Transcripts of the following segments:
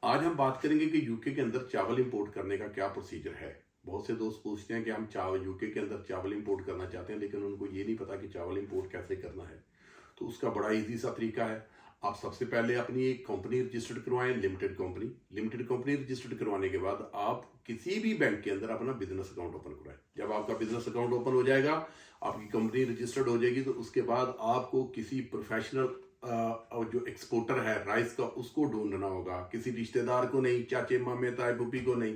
आज हम बात करेंगे कि यूके के अंदर चावल इंपोर्ट करने का क्या प्रोसीजर है। बहुत से दोस्त पूछते हैं कि हम चावल यूके के अंदर चावल इंपोर्ट करना चाहते हैं, लेकिन उनको ये नहीं पता कि चावल इंपोर्ट कैसे करना है। तो उसका बड़ा इजी सा तरीका है। आप सबसे पहले अपनी एक कंपनी रजिस्टर्ड करवाएं, लिमिटेड कंपनी रजिस्टर्ड करवाने के बाद आप किसी भी बैंक के अंदर अपना बिजनेस अकाउंट ओपन करवाएं। जब आपका बिजनेस अकाउंट ओपन हो जाएगा, आपकी कंपनी रजिस्टर्ड हो जाएगी, तो उसके बाद आपको किसी प्रोफेशनल और जो एक्सपोर्टर है राइस का, उसको ढूंढना होगा। किसी रिश्तेदार को नहीं, चाचे मामे ताए फूफी को नहीं।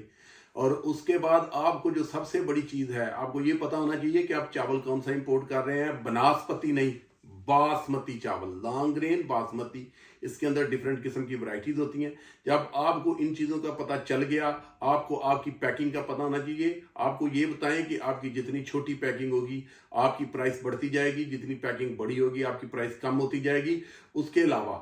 और उसके बाद आपको जो सबसे बड़ी चीज है, आपको ये पता होना चाहिए कि आप चावल कौन सा इंपोर्ट कर रहे हैं। बनास्पति नहीं, बासमती चावल, लॉन्ग ग्रेन बासमती। इसके अंदर डिफरेंट किस्म की वैरायटीज होती हैं। जब आपको इन चीज़ों का पता चल गया, आपको आपकी पैकिंग का पता होना चाहिए। आपको ये बताएं कि आपकी जितनी छोटी पैकिंग होगी आपकी प्राइस बढ़ती जाएगी, जितनी पैकिंग बड़ी होगी आपकी प्राइस कम होती जाएगी। उसके अलावा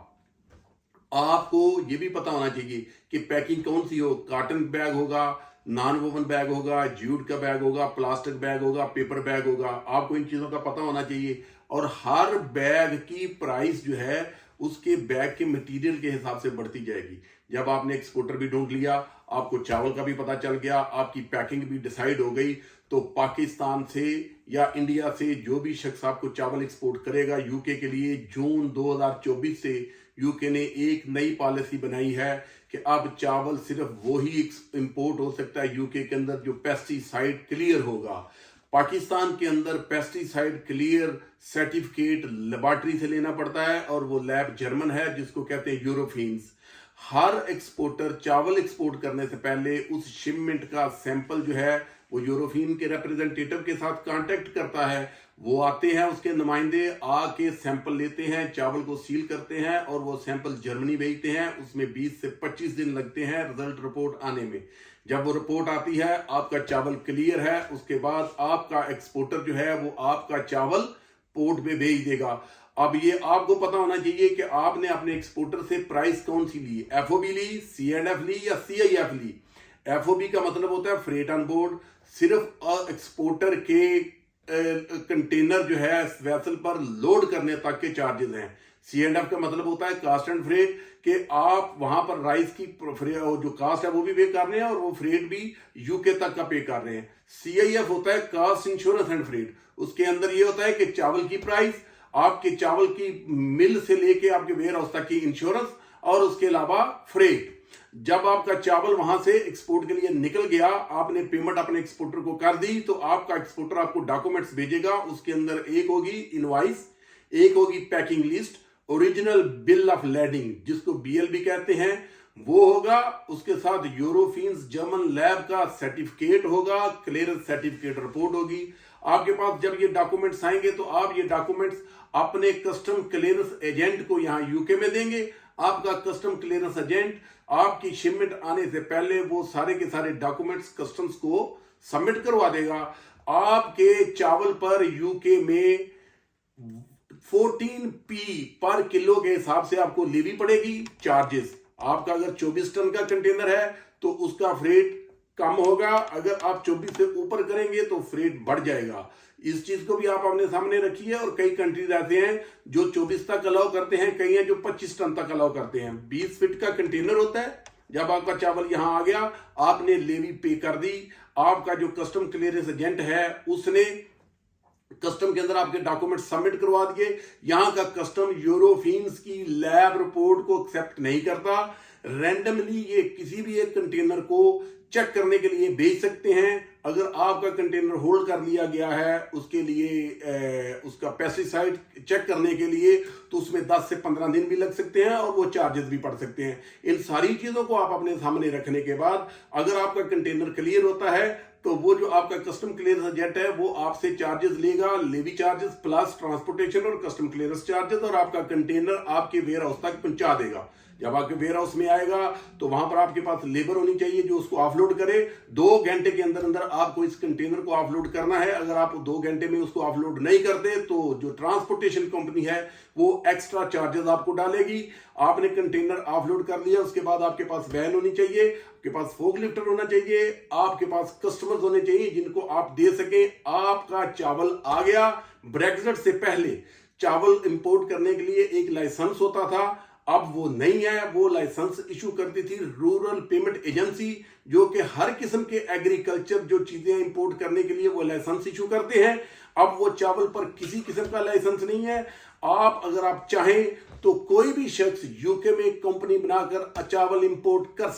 आपको ये भी पता होना चाहिए कि पैकिंग कौन सी हो। कॉटन बैग होगा, नॉन वोवन बैग होगा, जूट का बैग होगा, प्लास्टिक बैग होगा, पेपर बैग होगा। आपको इन चीज़ों का पता होना चाहिए। और हर बैग की प्राइस जो है उसके बैग के मटेरियल के हिसाब से बढ़ती जाएगी। जब आपने एक्सपोर्टर भी ढूंढ लिया, आपको चावल का भी पता चल गया, आपकी पैकिंग भी डिसाइड हो गई, तो पाकिस्तान से या इंडिया से जो भी शख्स आपको चावल एक्सपोर्ट करेगा यूके के लिए, जून 2024 से यूके ने एक नई पॉलिसी बनाई है कि अब चावल सिर्फ वही इंपोर्ट हो सकता है यूके के अंदर जो पेस्टिसाइड क्लियर होगा। पाकिस्तान के अंदर पेस्टिसाइड क्लियर सर्टिफिकेट लेबॉर्ट्री से लेना पड़ता है, और वो लैब जर्मन है जिसको कहते हैं यूरोफिन्स। हर एक्सपोर्टर चावल एक्सपोर्ट करने से पहले उस शिपमेंट का सैंपल जो है वो यूरोफिन के रिप्रेजेंटेटिव के साथ कांटेक्ट करता है। वो आते हैं, उसके नुमाइंदे आके सैंपल लेते हैं, चावल को सील करते हैं और वो सैंपल जर्मनी भेजते हैं। उसमें 20 से 25 दिन लगते हैं रिजल्ट रिपोर्ट आने में। जब वो रिपोर्ट आती है, आपका चावल क्लियर है, उसके बाद आपका एक्सपोर्टर जो है वो आपका चावल पोर्ट पे भेज देगा। अब ये आपको पता होना चाहिए कि आपने अपने एक्सपोर्टर से प्राइस कौन सी ली, एफओबी ली, सी एंड एफ ली या सीआईएफ ली। एफओबी का मतलब होता है फ्रेट ऑन बोर्ड। सिर्फ एक्सपोर्टर के कंटेनर जो है वेसल पर लोड करने तक के चार्जेस हैं। सी एंड एफ का मतलब होता है कास्ट एंड फ्रेट, कि आप वहां पर राइस की जो कास्ट है वो भी पे कर रहे हैं और वो फ्रेट भी यूके तक का पे कर रहे हैं। सीआईएफ होता है कास्ट इंश्योरेंस एंड फ्रेट। उसके अंदर ये होता है कि चावल की प्राइस, आपके चावल की मिल से लेके आपके वेयर हाउस तक की इंश्योरेंस, और उसके अलावा फ्रेट। जब आपका चावल वहां से एक्सपोर्ट के लिए निकल गया, आपने पेमेंट अपने एक्सपोर्टर को कर दी, तो आपका एक्सपोर्टर आपको डॉक्यूमेंट्स भेजेगा। उसके अंदर एक होगी इनवॉइस, एक होगी packing list, original bill of lading जिसको बीएलबी कहते हैं वो होगा। उसके साथ यूरोफिन्स जर्मन लैब का सर्टिफिकेट होगा, क्लियरेंस सर्टिफिकेट रिपोर्ट होगी। आपके पास जब ये डॉक्यूमेंट्स आएंगे तो आप ये डॉक्यूमेंट्स अपने कस्टम क्लियरेंस एजेंट को यहाँ यूके में देंगे। आपका कस्टम क्लियरेंस एजेंट आपकी शिपमेंट आने से पहले वो सारे के सारे डॉक्यूमेंट्स कस्टम्स को सबमिट करवा देगा। आपके चावल पर यूके में 14p पर किलो के हिसाब से आपको लेवी पड़ेगी चार्जेस। आपका अगर 24 टन का कंटेनर है तो उसका फ्रेट कम होगा, अगर आप 24 से ऊपर करेंगे तो फ्रेट बढ़ जाएगा। इस चीज को भी आप अपने सामने रखिए। और कई कंट्रीज ऐसे हैं जो 24 तक अलाउ करते हैं, कई हैं जो 25 टन तक अलाउ करते हैं। 20 फीट का कंटेनर होता है। जब आपका चावल यहां आ गया, आपने लेवी पे कर दी, आपका जो कस्टम क्लियरेंस एजेंट है उसने कस्टम के अंदर आपके डॉक्यूमेंट सबमिट करवा दिए। यहां का कस्टम यूरोफिन्स की लैब रिपोर्ट को एक्सेप्ट नहीं करता। रैंडमली ये किसी भी एक कंटेनर को चेक करने के लिए भेज सकते हैं। अगर आपका कंटेनर होल्ड कर लिया गया है उसके लिए उसका पेस्टिसाइड चेक करने के लिए, तो उसमें 10 से 15 दिन भी लग सकते हैं और वो चार्जेस भी पड़ सकते हैं। इन सारी चीजों को आप अपने सामने रखने के बाद अगर आपका कंटेनर क्लियर होता है तो वो जो आपका कस्टम क्लियरेंस एजेंट है वो आपसे चार्जेस लेगा, लेवी चार्जेस प्लस ट्रांसपोर्टेशन और कस्टम क्लियरेंस चार्जेस, और आपका कंटेनर आपके वेयर हाउस तक पहुंचा देगा। जब आपके वेयर हाउस में आएगा तो वहां पर आपके पास लेबर होनी चाहिए जो उसको ऑफलोड करे। 2 घंटे के अंदर अंदर आपको इस कंटेनर को ऑफलोड करना है। अगर आप 2 घंटे में उसको ऑफलोड नहीं करते तो जो ट्रांसपोर्टेशन कंपनी है वो एक्स्ट्रा चार्जेस आपको डालेगी। आपने कंटेनर ऑफलोड कर लिया, उसके बाद आपके पास वैन होनी चाहिए, आपके पास फोक लिफ्टर होना चाहिए, आपके पास कस्टमर्स होने चाहिए जिनको आप दे सके। आपका चावल आ गया। ब्रेक्जिट से पहले चावल इंपोर्ट करने के लिए एक लाइसेंस होता था। अब वो नहीं है। वो लाइसेंस इशू करती थी रूरल पेमेंट एजेंसी, जो कि हर किस्म के एग्रीकल्चर जो चीजें इंपोर्ट करने के लिए वो लाइसेंस इशू करते हैं। अब वो चावल पर किसी किस्म का लाइसेंस नहीं है। अगर आप चाहें तो कोई भी शख्स यूके में कंपनी बनाकर चावल इंपोर्ट कर